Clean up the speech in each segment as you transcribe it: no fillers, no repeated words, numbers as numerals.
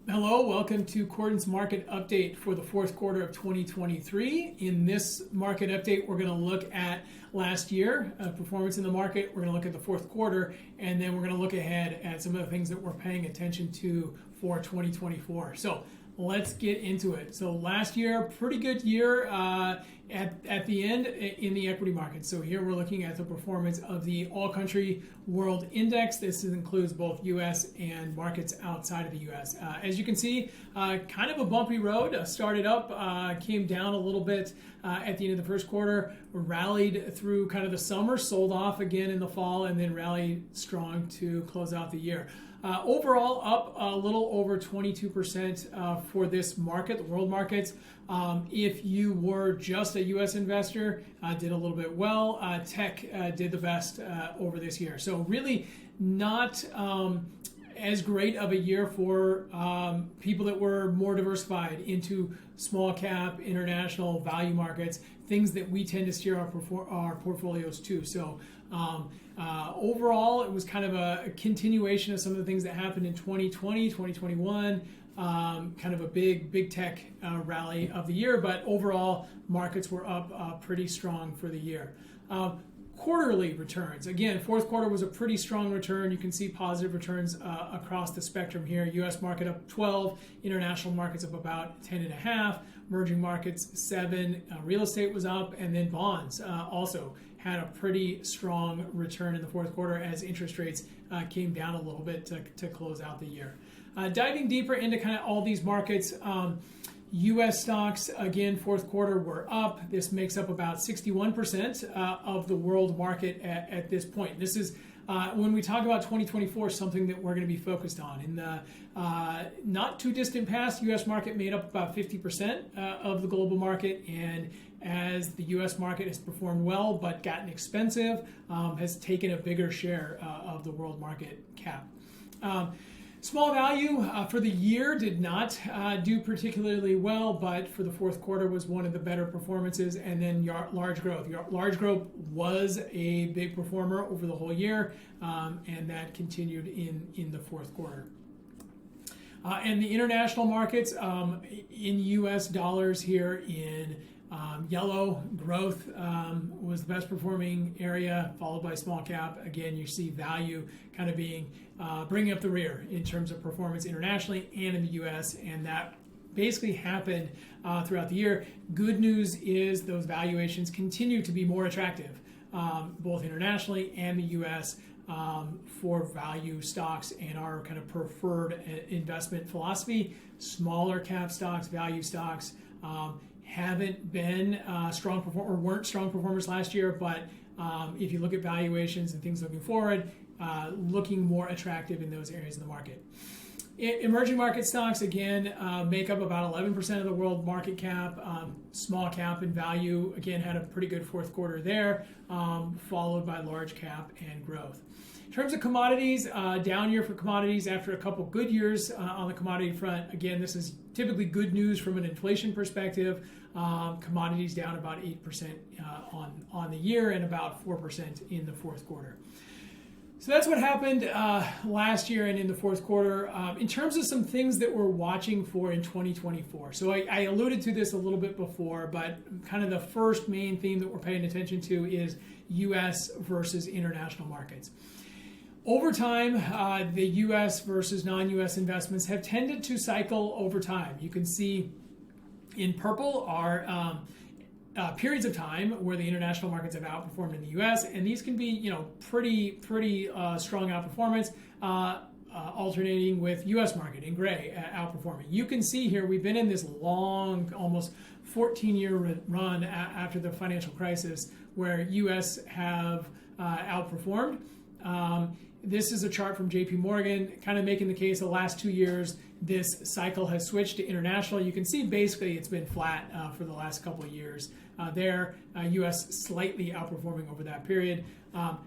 Hello, welcome to Cordant's market update for the fourth quarter of 2023. In this market update, we're going to look at last year, performance in the market. We're going to look at the fourth quarter, and then we're going to look ahead at some of the things that we're paying attention to for 2024. So let's get into it. So last year, pretty good year at the end in the equity market. So here we're looking at the performance of the all-country world index. This includes both U.S. and markets outside of the U.S. As you can see, kind of a bumpy road. Started up, came down a little bit at the end of the first quarter, rallied through kind of the summer, sold off again in the fall, and then rallied strong to close out the year. Overall, up a little over 22% for this market, the world markets. If you were just a U.S. investor, did a little bit well. Tech did the best over this year. So really not as great of a year for people that were more diversified into small cap, international value markets, things that we tend to steer our portfolios to. So overall, it was kind of a continuation of some of the things that happened in 2020, 2021, kind of a big tech rally of the year, but overall, markets were up pretty strong for the year. Quarterly returns. Again, fourth quarter was a pretty strong return. You can see positive returns across the spectrum here. U.S. market up 12, international markets up about 10.5, emerging markets 7, real estate was up, and then bonds also had a pretty strong return in the fourth quarter as interest rates came down a little bit to close out the year. Diving deeper into kind of all these markets, U.S. stocks, again, fourth quarter were up. This makes up about 61% of the world market at this point. This is, when we talk about 2024, something that we're going to be focused on. In the not too distant past, U.S. market made up about 50% of the global market, and as the U.S. market has performed well but gotten expensive, has taken a bigger share of the world market cap. Small value for the year did not do particularly well, but for the fourth quarter was one of the better performances. And then large growth. Large growth was a big performer over the whole year, and that continued in the fourth quarter. And the international markets in U.S. dollars here in yellow, growth was the best performing area, followed by small cap. Again, you see value kind of being bringing up the rear in terms of performance internationally and in the U.S., and that basically happened throughout the year. Good news is those valuations continue to be more attractive, both internationally and the U.S. For value stocks and our kind of preferred investment philosophy. Smaller cap stocks, value stocks, haven't been strong performers, or weren't strong performers last year, but if you look at valuations and things looking forward, looking more attractive in those areas of the market. Emerging market stocks, again, make up about 11% of the world market cap. Small cap and value, again, had a pretty good fourth quarter there, followed by large cap and growth. In terms of commodities, down year for commodities after a couple good years on the commodity front. Again, this is typically good news from an inflation perspective. Commodities down about 8% on the year and about 4% in the fourth quarter. So that's what happened last year and in the fourth quarter. In terms of some things that we're watching for in 2024. So I alluded to this a little bit before, but kind of the first main theme that we're paying attention to is U.S. versus international markets. Over time, the U.S. versus non-U.S. investments have tended to cycle over time. You can see in purple are periods of time where the international markets have outperformed in the U.S., and these can be, pretty strong outperformance, alternating with U.S. market in gray outperforming. You can see here we've been in this long, almost 14-year run after the financial crisis where U.S. have outperformed. This is a chart from JP Morgan, kind of making the case the last 2 years, this cycle has switched to international. You can see basically it's been flat for the last couple of years there. U.S. slightly outperforming over that period.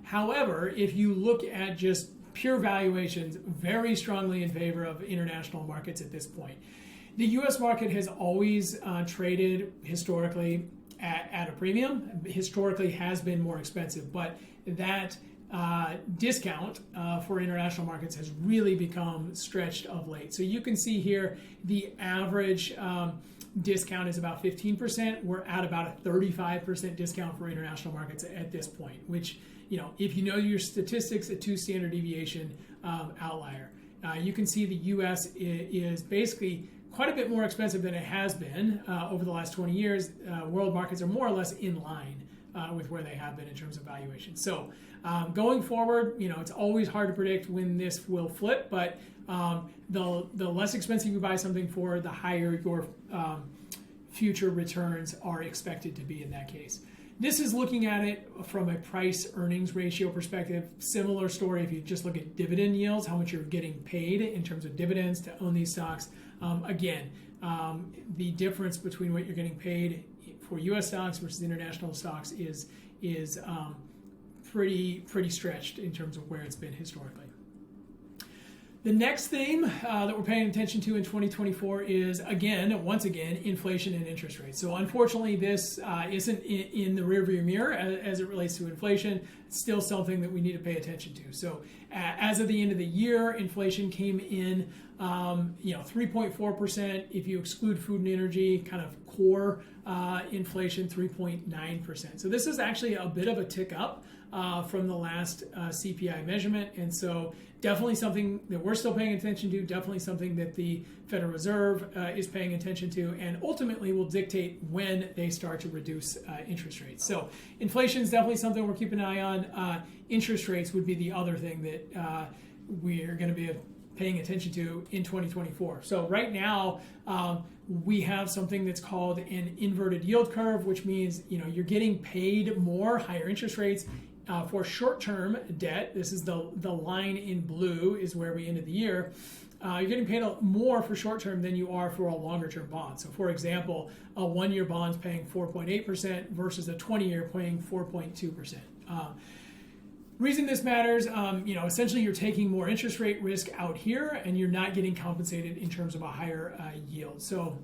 However, if you look at just pure valuations, very strongly in favor of international markets at this point. The U.S. market has always traded historically at a premium, historically has been more expensive, but that discount for international markets has really become stretched of late. So you can see here the average discount is about 15%. We're at about a 35% discount for international markets at this point, which, if you know your statistics, a 2 standard deviation outlier. You can see the U.S. is basically quite a bit more expensive than it has been over the last 20 years. World markets are more or less in line with where they have been in terms of valuation. So going forward, it's always hard to predict when this will flip, but the less expensive you buy something for, the higher your future returns are expected to be in that case. This is looking at it from a price-earnings ratio perspective. Similar story if you just look at dividend yields, how much you're getting paid in terms of dividends to own these stocks. The difference between what you're getting paid for U.S. stocks versus international stocks is pretty stretched in terms of where it's been historically. The next theme that we're paying attention to in 2024 is, once again, inflation and interest rates. So unfortunately, this isn't in the rearview mirror as it relates to inflation. It's still something that we need to pay attention to. So as of the end of the year, inflation came in 3.4%. If you exclude food and energy, kind of core inflation, 3.9%. So this is actually a bit of a tick up from the last CPI measurement. And so definitely something that we're still paying attention to, definitely something that the Federal Reserve is paying attention to, and ultimately will dictate when they start to reduce interest rates. So inflation is definitely something we're keeping an eye on. Interest rates would be the other thing that we're going to be paying attention to in 2024. So right now, we have something that's called an inverted yield curve, which means you're getting paid more, higher interest rates, for short-term debt. This is the line in blue is where we ended the year. You're getting paid more for short-term than you are for a longer-term bond. So for example, a 1-year bond's paying 4.8% versus a 20-year paying 4.2%. Reason this matters, essentially you're taking more interest rate risk out here and you're not getting compensated in terms of a higher yield. So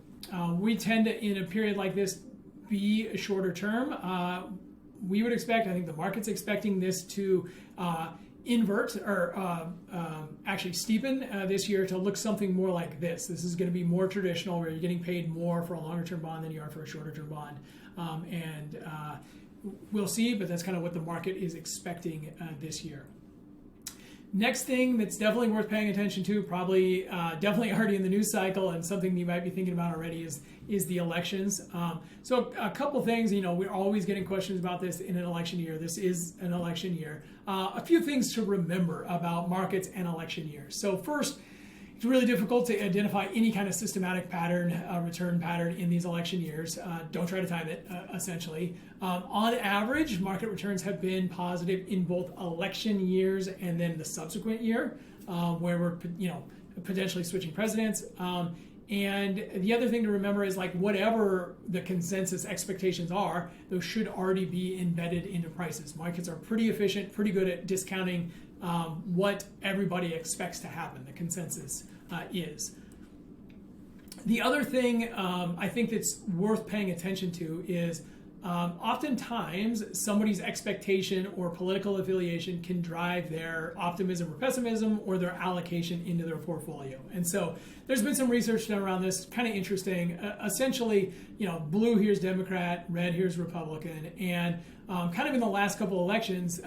we tend to, in a period like this, be a shorter term. We would expect, I think the market's expecting this to invert or actually steepen this year to look something more like this. This is going to be more traditional where you're getting paid more for a longer term bond than you are for a shorter term bond. We'll see, but that's kind of what the market is expecting this year. Next thing that's definitely worth paying attention to, probably definitely already in the news cycle and something you might be thinking about already is the elections. So a couple things, we're always getting questions about this in an election year. This is an election year. A few things to remember about markets and election years. So first, it's really difficult to identify any kind of systematic pattern, return pattern in these election years. Don't try to time it, essentially. On average, market returns have been positive in both election years and then the subsequent year, where we're potentially switching presidents. And the other thing to remember is whatever the consensus expectations are, those should already be embedded into prices. Markets are pretty efficient, pretty good at discounting what everybody expects to happen, the consensus is. The other thing I think that's worth paying attention to is oftentimes somebody's expectation or political affiliation can drive their optimism or pessimism or their allocation into their portfolio. And so there's been some research done around this, kind of interesting. Essentially, blue here's Democrat, red here's Republican, and kind of in the last couple elections,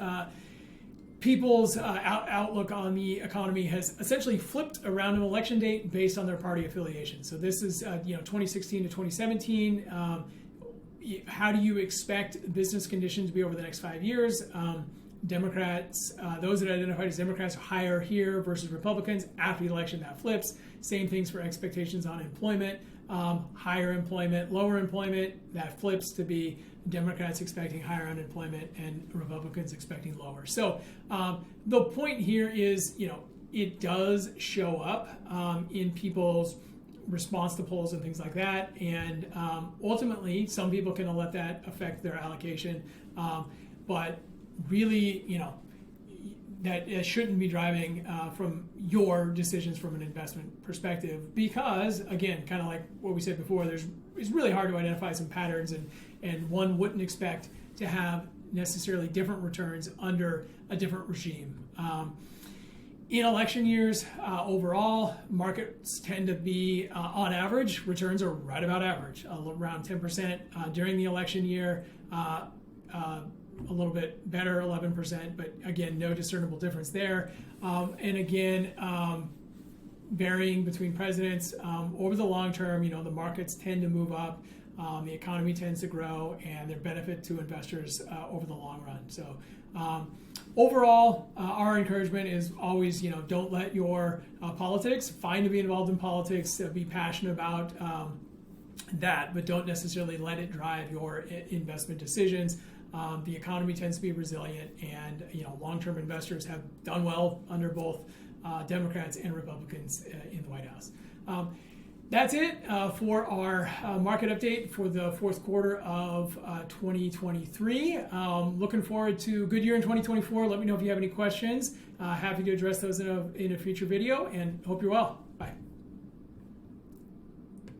people's outlook on the economy has essentially flipped around an election date based on their party affiliation. So this is 2016 to 2017. How do you expect business conditions to be over the next 5 years? Democrats, those that identified as Democrats are higher here versus Republicans. After the election, that flips. Same things for expectations on employment. Higher employment, lower employment, that flips to be Democrats expecting higher unemployment and Republicans expecting lower. So the point here is, it does show up in people's response to polls and things like that. And ultimately, some people can let that affect their allocation. But really, that it shouldn't be driving from your decisions from an investment perspective, because again, kind of like what we said before, it's really hard to identify some patterns, and one wouldn't expect to have necessarily different returns under a different regime. In election years, overall, markets tend to be, on average, returns are right about average, around 10% during the election year, a little bit better, 11%, but again, no discernible difference there. And again, varying between presidents, over the long term, the markets tend to move up, the economy tends to grow, and they're benefit to investors over the long run. So overall, our encouragement is always, don't let your politics, fine to be involved in politics, be passionate about that, but don't necessarily let it drive your investment decisions. The economy tends to be resilient, and long-term investors have done well under both Democrats and Republicans in the White House. That's it for our market update for the fourth quarter of 2023. Looking forward to a good year in 2024. Let me know if you have any questions. Happy to address those in a future video, and hope you're well.